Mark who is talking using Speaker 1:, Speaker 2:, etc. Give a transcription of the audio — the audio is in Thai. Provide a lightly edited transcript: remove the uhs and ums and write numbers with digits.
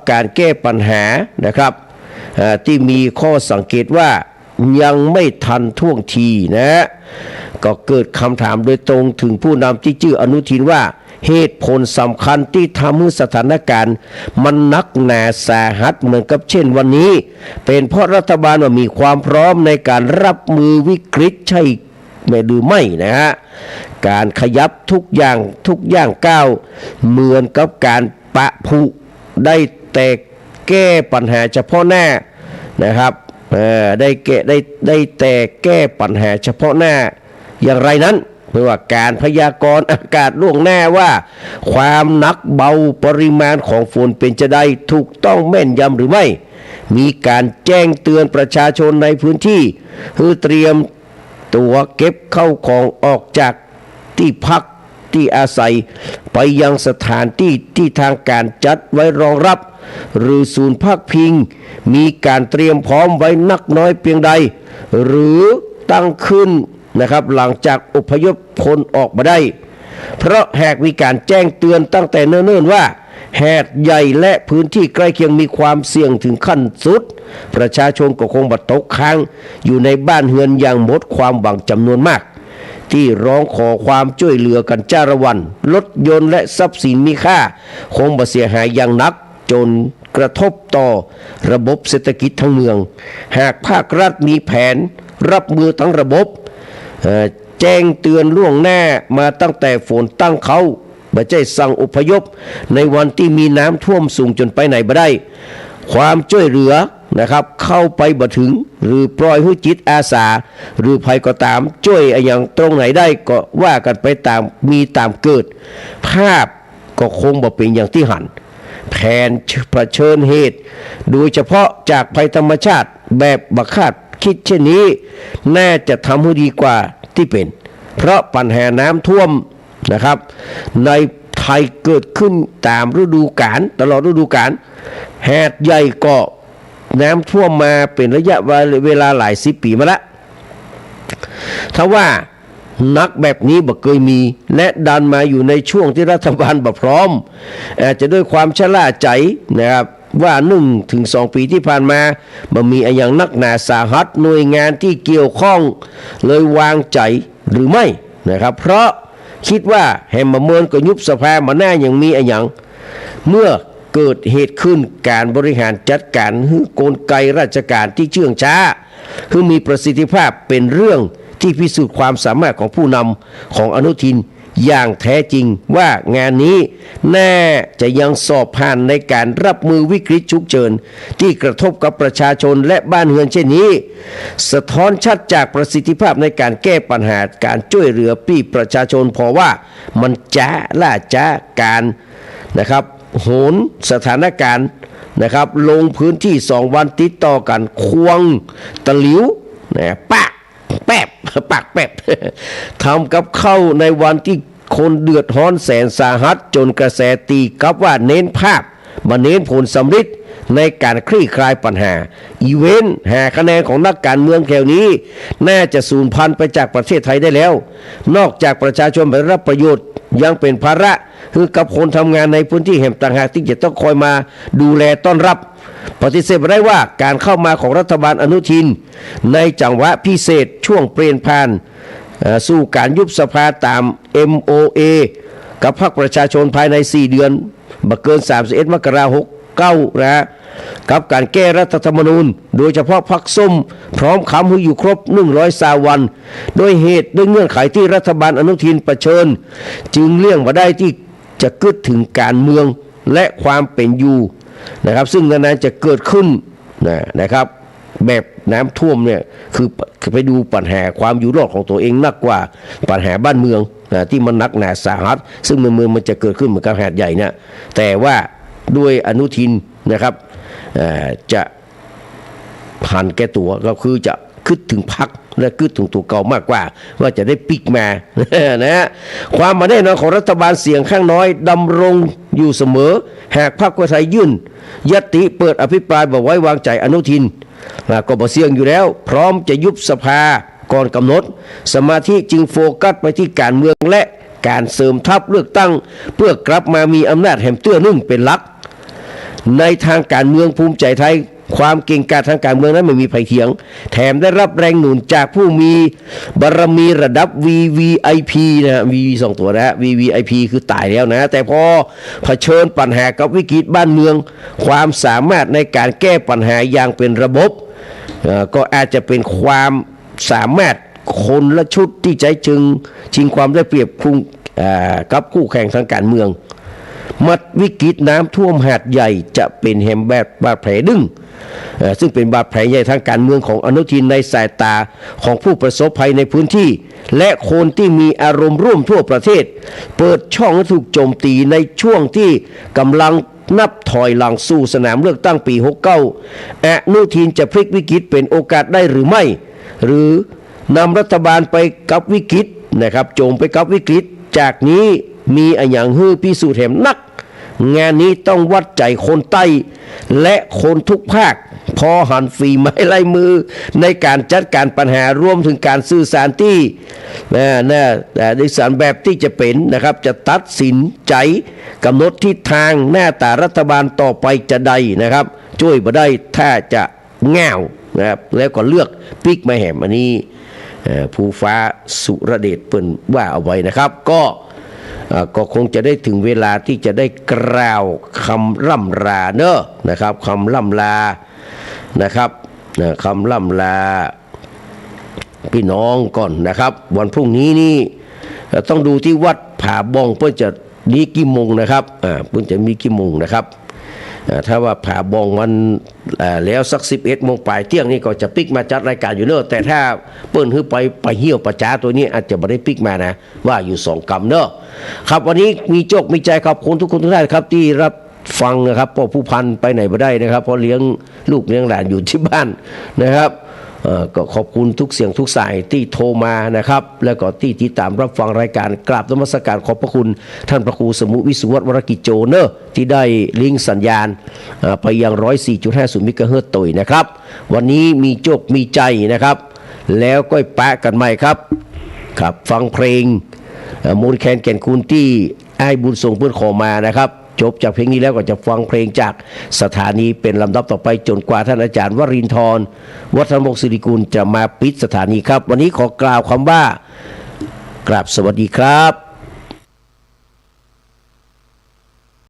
Speaker 1: การแก้ปัญหานะครับที่มีข้อสังเกตว่ายังไม่ทันท่วงทีนะก็เกิดคำถามโดยตรงถึงผู้นำที่ชื่ออนุทินว่าเหตุผลสำคัญที่ทำให้สถานการณ์มันนักหนาสาหัสเหมือนกับเช่นวันนี้เป็นเพราะรัฐบาลมีความพร้อมในการรับมือวิกฤตใช่หรือไม่นะฮะการขยับทุกอย่างก้าวเหมือนกับการปะผุได้แต่แก้ปัญหาเฉพาะหน้านะครับได้แต่แก้ปัญหาเฉพาะหน้าอย่างไรนั้นเพื่อว่าการพยากรณ์อากาศล่วงหน้าว่าความหนักเบาปริมาณของฝนเป็นจะได้ถูกต้องแม่นยำหรือไม่มีการแจ้งเตือนประชาชนในพื้นที่เพื่อเตรียมตัวเก็บเข้าของออกจากที่พักที่อาศัยไปยังสถานที่ที่ทางการจัดไว้รองรับหรือศูนย์พักพิงมีการเตรียมพร้อมไว้นักน้อยเพียงใดหรือตั้งขึ้นนะครับหลังจากอพยพคนออกมาได้เพราะหากมีการแจ้งเตือนตั้งแต่เนิ่นๆว่าหาดใหญ่และพื้นที่ใกล้เคียงมีความเสี่ยงถึงขั้นสุดประชาชนก็คงบัดตกค้างอยู่ในบ้านเฮือนอย่างหมดความหวังจำนวนมากที่ร้องขอความช่วยเหลือกันจ้าละวันรถยนต์และทรัพย์สินมีค่าคงบ่เสียหายอย่างนักจนกระทบต่อระบบเศรษฐกิจทั้งเมืองหากภาครัฐมีแผนรับมือทั้งระบบแจ้งเตือนล่วงหน้ามาตั้งแต่ฝนตั้งเขาไม่ใช่สั่งอพยพในวันที่มีน้ำท่วมสูงจนไปไหนบ่ได้ความช่วยเหลือนะครับเข้าไปบ่ถึงหรือปล่อยให้จิตอาสาหรือภัยก็ตามช่วยอย่างตรงไหนได้ก็ว่ากันไปตามมีตามเกิดภาพก็คงบ่เป็นอย่างที่หันแผนเผชิญเหตุโดยเฉพาะจากภัยธรรมชาติแบบบักคาดคิดเช่นนี้น่าจะทำให้ดีกว่าที่เป็นเพราะปัญหาน้ำท่วมนะครับในไทยเกิดขึ้นตามฤดูกาลตลอดฤดูกาลหาดใหญ่ก็น้ำท่วมมาเป็นระยะเวลาหลายสิบปีมาแล้วถ้าว่านักแบบนี้บ่เคยมีและดันมาอยู่ในช่วงที่รัฐบาลบ่พร้อมอาจจะด้วยความชราใจนะครับว่า1-2 ปีที่ผ่านมามันมีอย่างนักหนาสาหัสหน่วยงานที่เกี่ยวข้องเลยวางใจหรือไม่นะครับเพราะคิดว่าแหมมาเมินก็ยุบสภามาหน้าอย่างมีอย่างเมื่อเกิดเหตุขึ้นการบริหารจัดการกลไกราชการที่เชื่องช้าคือมีประสิทธิภาพเป็นเรื่องที่พิสูจน์ความสามารถของผู้นำของอนุทินอย่างแท้จริงว่างานนี้น่าจะยังสอบผ่านในการรับมือวิกฤตฉุกเฉินที่กระทบกับประชาชนและบ้านเรือนเช่นนี้สะท้อนชัดจากประสิทธิภาพในการแก้ปัญหาการช่วยเหลือพี่ประชาชนเพราะว่ามันล่าช้าการนะครับโหนสถานการณ์นะครับลงพื้นที่2 วันติดต่อกันควงตะหลิวนะปากแป๊บทำกับเข้าในวันที่คนเดือดร้อนแสนสาหัสจนกระแสตีกลับว่าเน้นภาพมาเน้นผลสำฤทธิ์ในการคลี่คลายปัญหาอีเวนต์หาคะแนนของนักการเมืองแถวนี้น่าจะสูญพันธุ์ไปจากประเทศไทยได้แล้วนอกจากประชาชนไปรับประโยชน์ยังเป็นภาระคือกับคนทำงานในพื้นที่แห่งต่างหากที่จะต้องคอยมาดูแลต้อนรับปฏิเสธไม่ได้ว่าการเข้ามาของรัฐบาลอนุทินในจังหวะพิเศษช่วงเปลี่ยนผ่านสู่การยุบสภาตาม MOA กับพรรคประชาชนภายใน4 เดือนบ่เกิน31 มกราคม 69นะกับการแก้รัฐธรรมนูญโดยเฉพาะพรรคส้มพร้อมคำให้อยู่ครบ120 วันโดยเหตุด้วยเงื่อนไขที่รัฐบาลอนุทินเผชิญจึงเลี่ยงมาได้ที่จะกึดถึงการเมืองและความเป็นอยู่นะครับซึ่งนั้นจะเกิดขึ้นนะครับแบบน้ำท่วมเนี่ยคือไปดูปัญหาความอยู่รอดของตัวเองนักกว่าปัญหาบ้านเมืองที่มันนักหนาสาหัสซึ่งเมืองมันจะเกิดขึ้นเหมือนกับหาดใหญ่เนี่ยแต่ว่าด้วยอนุทินนะครับจะหันแก่ตัวก็คือจะคิดถึงพรรคและคิดถึงตัวเก่ามากกว่าว่าจะได้ปิกมานะฮะความมาแน่นอนของรัฐบาลเสียงข้างน้อยดำรงอยู่เสมอหากพรรคเพื่อไทยยื่นยติเปิดอภิปรายบ่ไว้วางใจอนุทินก็บ่เสี่ยงอยู่แล้วพร้อมจะยุบสภาก่อนกำหนดสมาธิจึงโฟกัสไปที่การเมืองและการเสริมทัพเลือกตั้งเพื่อกลับมามีอำนาจแห่งเตื้อนึ่งเป็นหลัก ในทางการเมืองภูมิใจไทยความเก่งกาจทางการเมืองนั้นไม่มีไผเถียงแถมได้รับแรงหนุนจากผู้มีบารมีระดับ VVIP นะ VV สองตัวนะ VVIP คือตายแล้วนะแต่พอเผชิญปัญหากับวิกฤตบ้านเมืองความสามารถในการแก้ปัญหาอย่างเป็นระบบก็อาจจะเป็นความสามารถคนละชุดที่ใจชิงความได้เปรียบกับคู่แข่งทางการเมืองมัดวิกฤตน้ำท่วมหาดใหญ่จะเป็นแฮมแบบบาดแผลดึงซึ่งเป็นบาดแผลใหญ่ทางการเมืองของอนุทินในสายตาของผู้ประสบภัยในพื้นที่และคนที่มีอารมณ์ร่วมทั่วประเทศเปิดช่องให้ถูกโจมตีในช่วงที่กำลังนับถอยหลังสู่สนามเลือกตั้งปี69อนุทินจะพลิกวิกฤตเป็นโอกาสได้หรือไม่หรือนำรัฐบาลไปกับวิกฤตนะครับโจมไปกับวิกฤตจากนี้มีอย่างฮื้อพิสูจน์แถมนักงานนี้ต้องวัดใจคนใต้และคนทุกภาคพอหันฝีไม้ลายมือในการจัดการปัญหารวมถึงการสื่อสารที่ดิสารแบบที่จะเป็นนะครับจะตัดสินใจกำหนดทิศทางหน้าตารัฐบาลต่อไปจะใดนะครับช่วยบ่ได้ถ้าจะง่าวนะครับแล้วก็เลือกปิ๊กมาแหมอันนี้ผู้ฟ้าสุรเดชเปิ้นว่าเอาไว้นะครับก็คงจะได้ถึงเวลาที่จะได้กล่าวคำล่ำลาเนอะนะครับคำล่ำลานะครับคำล่ำลาพี่น้องก่อนนะครับวันพรุ่งนี้นี่ต้องดูที่วัดผาบองเพื่อจะมีกี่โมงนะครับเพื่อจะมีกี่โมงนะครับถ้าว่าผาบองวันแล้วสัก11 โมงปลายเที่ยงนี่ก็จะปิกมาจัดรายการอยู่เนอะแต่ถ้าเปิ้นขึ้นไปเหี่ยวประจ้าตัวนี้อาจจะไม่ได้ปิกมานะว่าอยู่2 กำเนอะครับวันนี้มีโจกมีใจขอบคุณทุกคนทุกท่านครับที่รับฟังนะครับเพราะผู้พันไปไหนไม่ได้นะครับเพราะเลี้ยงลูกเลี้ยงหลานอยู่ที่บ้านนะครับก็ขอบคุณทุกเสียงทุกสายที่โทรมานะครับแล้วก็ที่ติดตามรับฟังรายการกราบนมัสการขอบพระคุณท่านพระครูสมุวิสุวัฒน์วรกิจโจเนอร์ที่ได้ลิงก์สัญญาณไปยัง 104.50 เมกะเฮิรตซ์ตุยนะครับวันนี้มีโจกมีใจนะครับแล้วก็ปะกันใหม่ครับฟังเพลงมูลแคนแก่นคุณที่ไอ้บุญทรงเพื่อนขอมานะครับจบจากเพลงนี้แล้วก็จะฟังเพลงจากสถานีเป็นลำดับต่อไปจนกว่าท่านอาจารย์วรินทร์วัฒนมงคลศิริกุลจะมาปิดสถานีครับวันนี้ขอกล่าวคำว่ากราบสวัสดีครับ